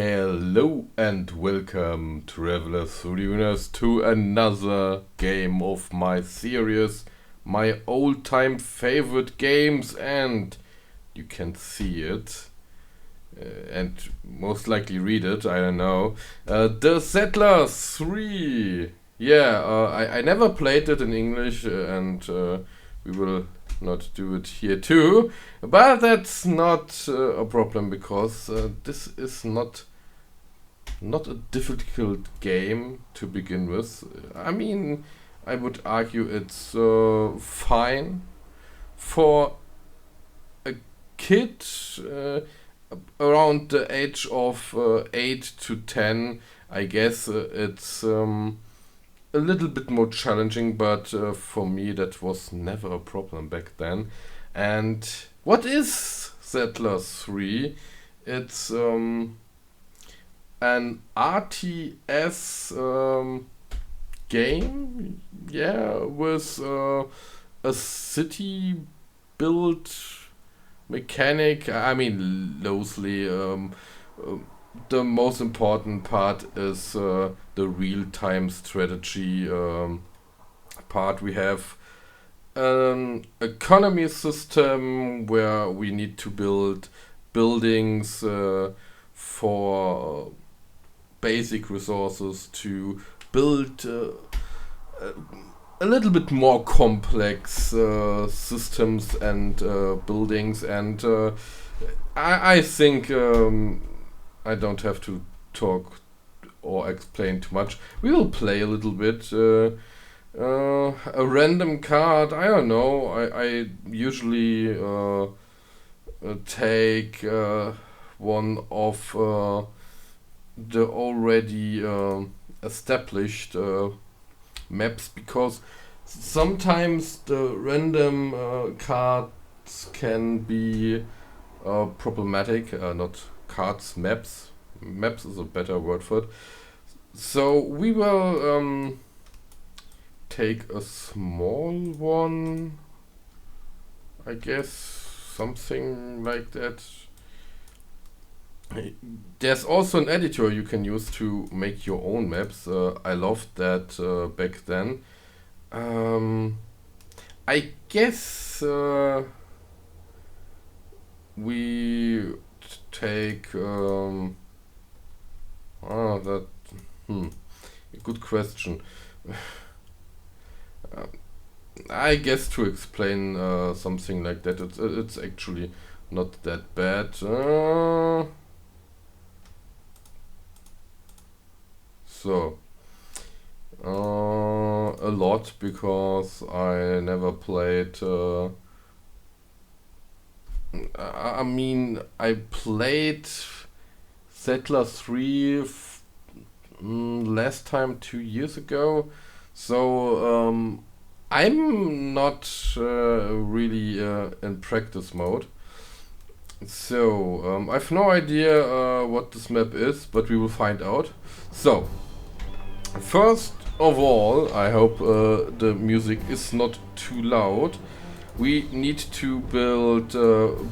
Hello and welcome, travelers through the universe, to another game of my series, my old-time favorite games, and you can see it and most likely read it. I don't know. The Settlers 3. Yeah, I never played it in English, and we will not do it here too. But that's not a problem because this is not a difficult game to begin with. I mean, I would argue it's fine for a kid around the age of 8 to 10. I guess it's a little bit more challenging, but for me that was never a problem back then. And what is Settlers 3? It's an RTS game, yeah, with a city build mechanic. I mean, loosely. The most important part is the real-time strategy part. We have an economy system where we need to build buildings for basic resources to build a little bit more complex systems and buildings, and I think I don't have to talk or explain too much. We will play a little bit. A random card, I don't know. I usually take one of the already established maps, because sometimes the random cards can be problematic. Not cards, maps. Maps is a better word for it. So we will take a small one, I guess, something like that. There's also an editor you can use to make your own maps. I loved that back then. I guess we take that. Good question. I guess to explain something like that, it's actually not that bad. So, a lot, because I never played. I mean, I played Settlers 3 last time 2 years ago. So, I'm not really in practice mode. So, I have no idea what this map is, but we will find out. So, first of all, I hope the music is not too loud. We need to build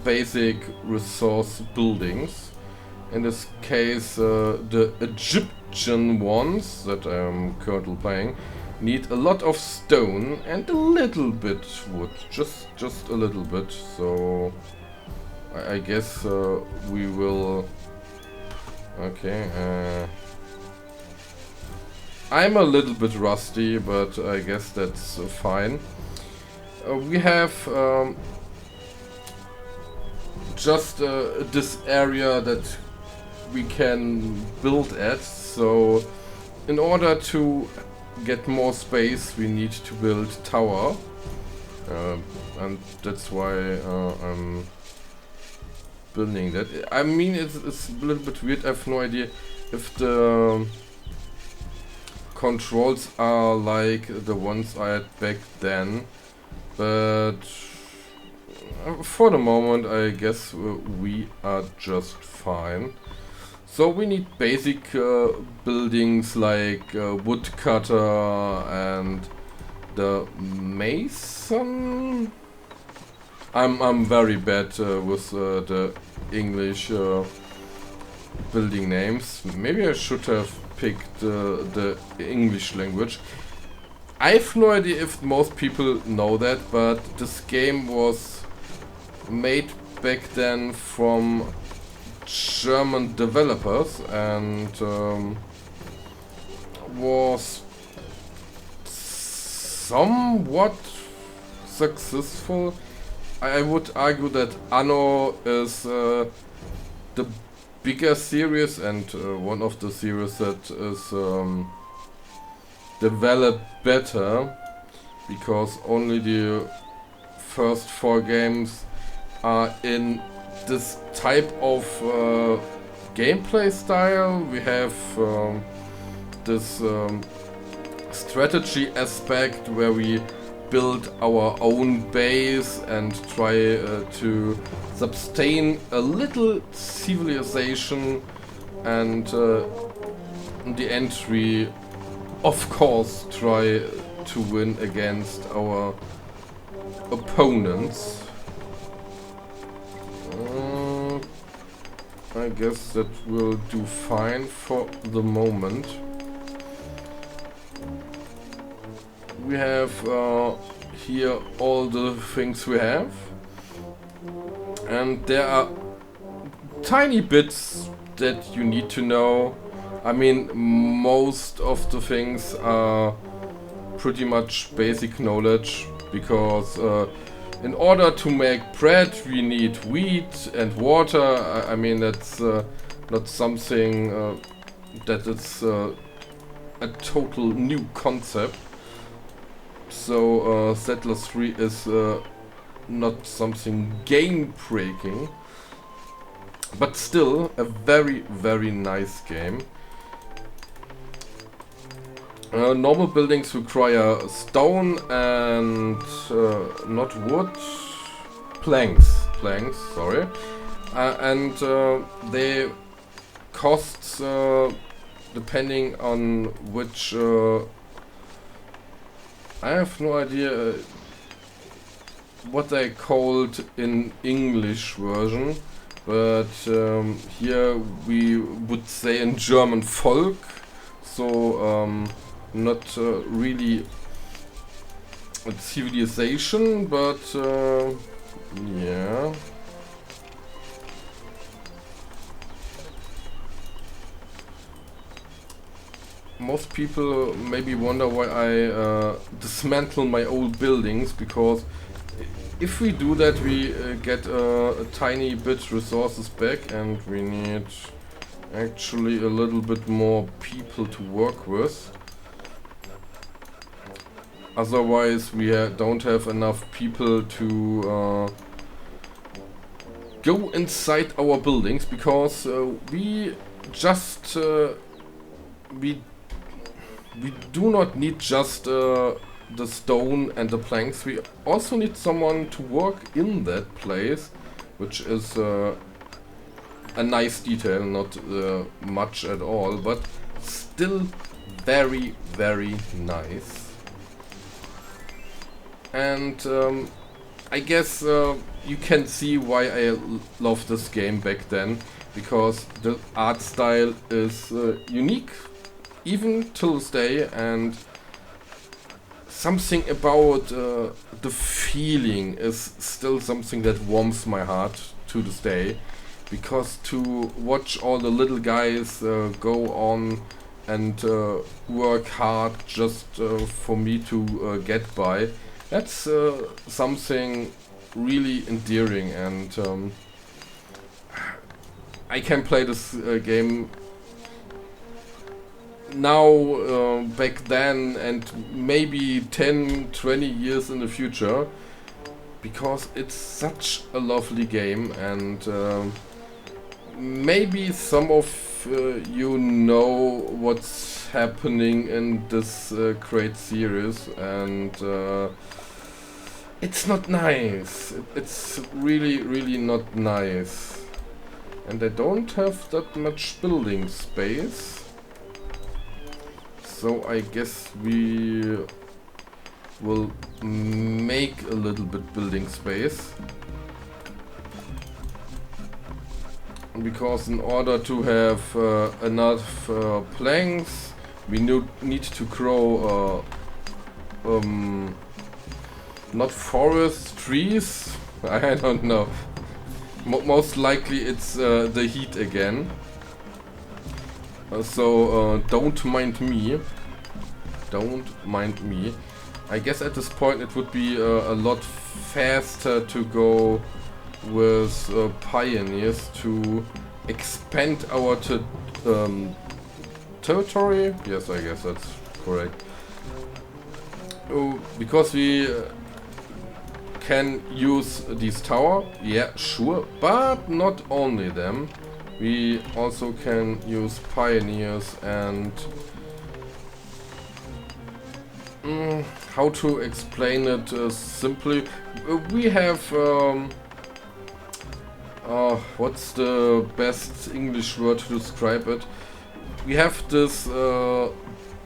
basic resource buildings. In this case, the Egyptian ones that I'm currently playing need a lot of stone and a little bit wood, just a little bit. So I guess we will. Okay. I'm a little bit rusty, but I guess that's fine. We have just this area that we can build at. So in order to get more space, we need to build tower, and that's why I'm building that. I mean, it's a little bit weird. I have no idea if the controls are like the ones I had back then, but for the moment I guess we are just fine. So we need basic buildings like woodcutter and the mason. I'm very bad with the English building names. Maybe I should have picked the English language. I have no idea if most people know that, but this game was made back then from German developers and was somewhat successful. I would argue that Anno is the bigger series and one of the series that is developed better, because only the first 4 games are in this type of gameplay style. We have this strategy aspect where we build our own base and try to sustain a little civilization, and in the end we of course try to win against our opponents. I guess that will do fine for the moment. We have here all the things we have, and there are tiny bits that you need to know. I mean, most of the things are pretty much basic knowledge, because in order to make bread we need wheat and water. I mean, that's not something that is a total new concept. So Settlers 3 is not something game breaking, but still a very, very nice game. Normal buildings require stone and not wood, planks, sorry, and they cost depending on which. I have no idea what they called in English version, but here we would say in German Volk, so not really a civilization, but yeah. Most people maybe wonder why I dismantle my old buildings, because if we do that we get a tiny bit resources back, and we need actually a little bit more people to work with. Otherwise we don't have enough people to go inside our buildings, because we just we do not need just the stone and the planks. We also need someone to work in that place, which is a nice detail, not much at all, but still very, very nice. And I guess you can see why I love this game back then, because the art style is unique even till this day, and something about the feeling is still something that warms my heart to this day, because to watch all the little guys go on and work hard just for me to get by, that's something really endearing. And I can play this game now, back then, and maybe 10-20 years in the future, because it's such a lovely game. And maybe some of you know what's happening in this great series, and it's not nice. It's really, really not nice. And I don't have that much building space, so I guess we will make a little bit building space. because in order to have enough planks, we need to grow not forest, trees. I don't know. Most likely it's the heat again. So don't mind me. Don't mind me. I guess at this point it would be a lot faster to go with pioneers to expand our territory. Yes, I guess that's correct. Oh, because we can use this tower, yeah, sure, but not only them. We also can use pioneers and how to explain it simply? We have what's the best English word to describe it? We have this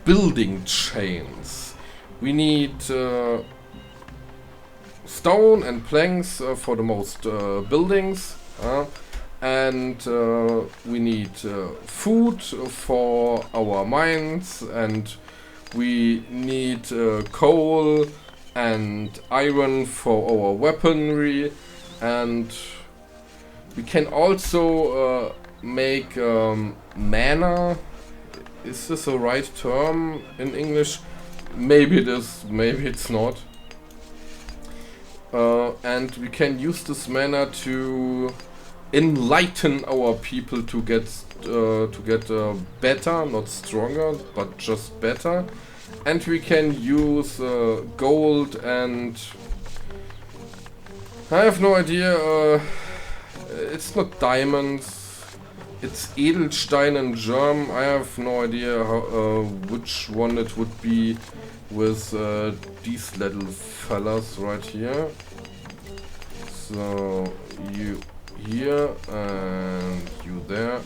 building chains. We need stone and planks for the most buildings, and we need food for our mines, and we need coal and iron for our weaponry, and we can also make mana. Is this a right term in English? Maybe it is, maybe it's not. And we can use this mana to enlighten our people to get better, not stronger, but just better. And we can use gold and I have no idea. It's not diamonds. It's Edelstein in German. I have no idea how, which one it would be with these little fellas right here. So you here and you there.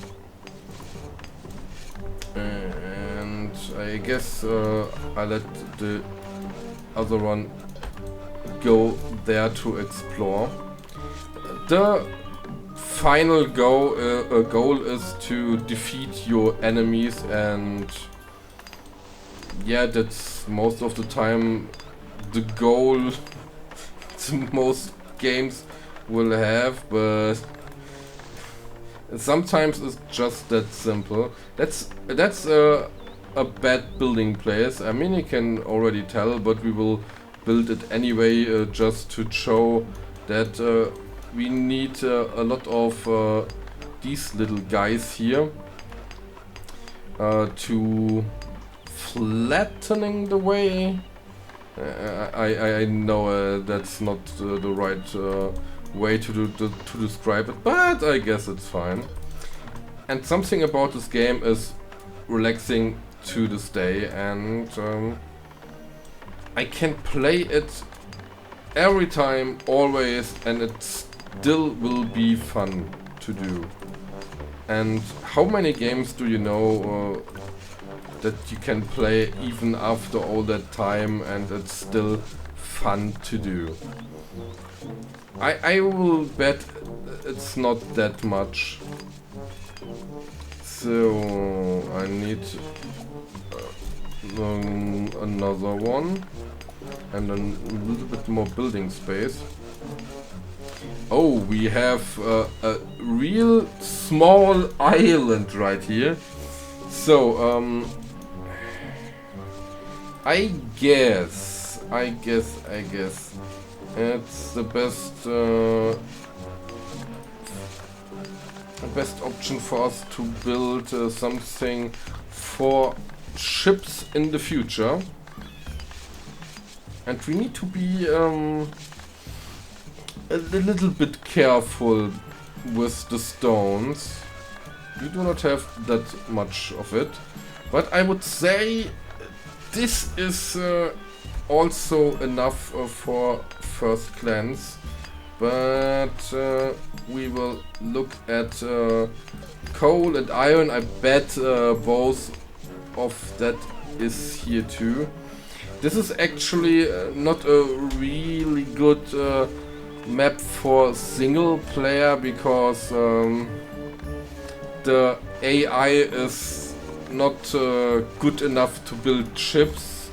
And I guess I let the other one go there to explore. The final goal is to defeat your enemies, and yeah, that's most of the time the goal most games will have, but sometimes it's just that simple. That's a bad building place. I mean, you can already tell, but we will build it anyway, just to show that we need a lot of these little guys here to flattening the way. I know that's not the right way to describe it, but I guess it's fine. And something about this game is relaxing to this day, and I can play it every time, always, and it still will be fun to do. And how many games do you know that you can play even after all that time and it's still fun to do? I will bet it's not that much. So I need another one and a little bit more building space. Oh, we have a real small island right here. So I guess it's the best option for us to build something for ships in the future, and we need to be a little bit careful with the stones. We do not have that much of it, but I would say this is also enough for first glance. But we will look at coal and iron. I bet both of that is here too. This is actually not a really good map for single player, because the AI is not good enough to build ships,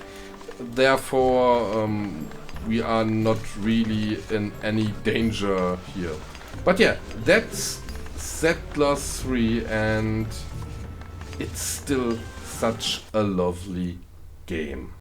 therefore we are not really in any danger here. But yeah, that's Settlers 3, and it's still such a lovely game.